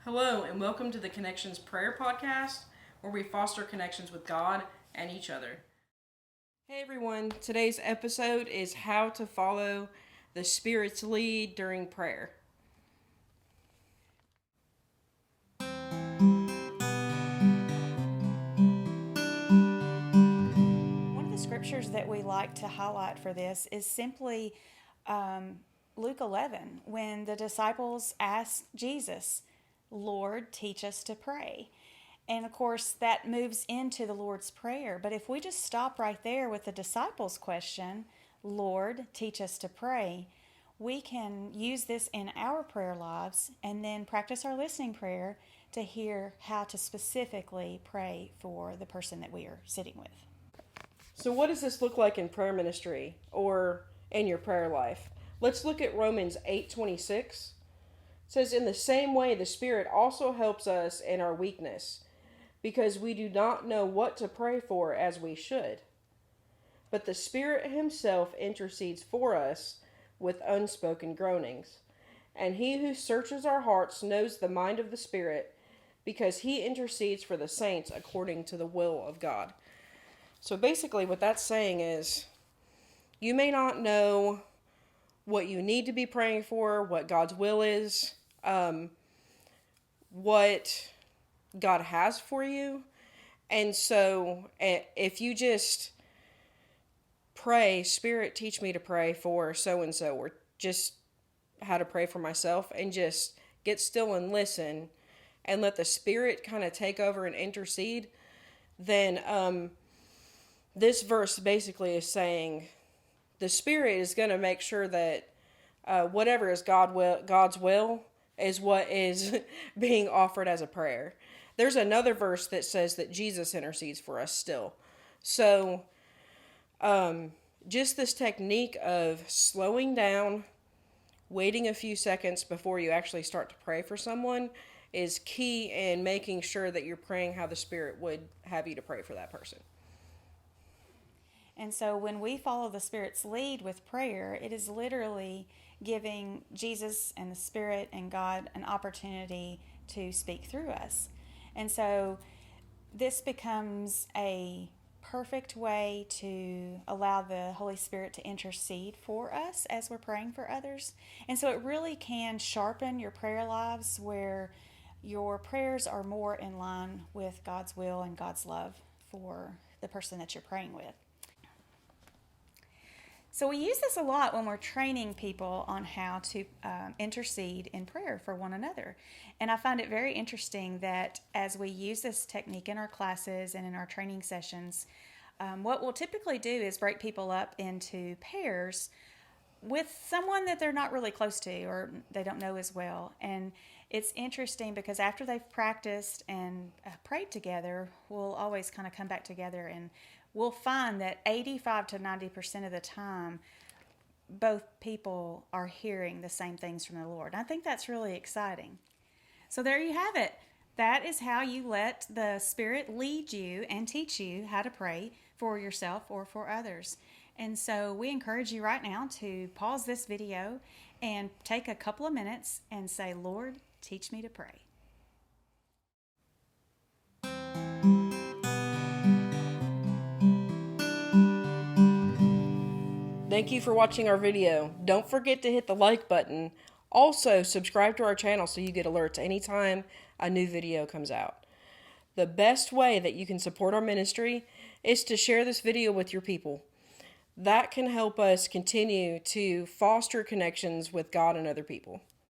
Hello, and welcome to the Connections Prayer Podcast, where we foster connections with God and each other. Hey everyone, today's episode is how to follow the Spirit's lead during prayer. One of the scriptures that we like to highlight for this is simply Luke 11, when the disciples asked Jesus, Lord, teach us to pray. And of course, that moves into the Lord's Prayer. But if we just stop right there with the disciples' question, Lord, teach us to pray, we can use this in our prayer lives and then practice our listening prayer to hear how to specifically pray for the person that we are sitting with. So what does this look like in prayer ministry or in your prayer life? Let's look at Romans 8:26. It says, in the same way, the Spirit also helps us in our weakness, because we do not know what to pray for as we should. But the Spirit Himself intercedes for us with unspoken groanings. And He who searches our hearts knows the mind of the Spirit, because He intercedes for the saints according to the will of God. So basically what that's saying is, you may not know what you need to be praying for, what God's will is, what God has for you. And so if you just pray, Spirit, teach me to pray for so-and-so, or just how to pray for myself, and just get still and listen and let the Spirit kind of take over and intercede, then this verse basically is saying the Spirit is going to make sure that whatever is God's will is what is being offered as a prayer. There's another verse that says that Jesus intercedes for us still. So just this technique of slowing down, waiting a few seconds before you actually start to pray for someone is key in making sure that you're praying how the Spirit would have you to pray for that person. And so when we follow the Spirit's lead with prayer, it is literally giving Jesus and the Spirit and God an opportunity to speak through us. And so this becomes a perfect way to allow the Holy Spirit to intercede for us as we're praying for others. And so it really can sharpen your prayer lives where your prayers are more in line with God's will and God's love for the person that you're praying with. So we use this a lot when we're training people on how to intercede in prayer for one another. And I find it very interesting that as we use this technique in our classes and in our training sessions, what we'll typically do is break people up into pairs with someone that they're not really close to or they don't know as well. And it's interesting because after they've practiced and prayed together, we'll always kind of come back together, and we'll find that 85 to 90% of the time, both people are hearing the same things from the Lord. I think that's really exciting. So there you have it. That is how you let the Spirit lead you and teach you how to pray for yourself or for others. And so we encourage you right now to pause this video and take a couple of minutes and say, Lord, teach me to pray. Thank you for watching our video. Don't forget to hit the like button. Also, subscribe to our channel so you get alerts anytime a new video comes out. The best way that you can support our ministry is to share this video with your people. That can help us continue to foster connections with God and other people.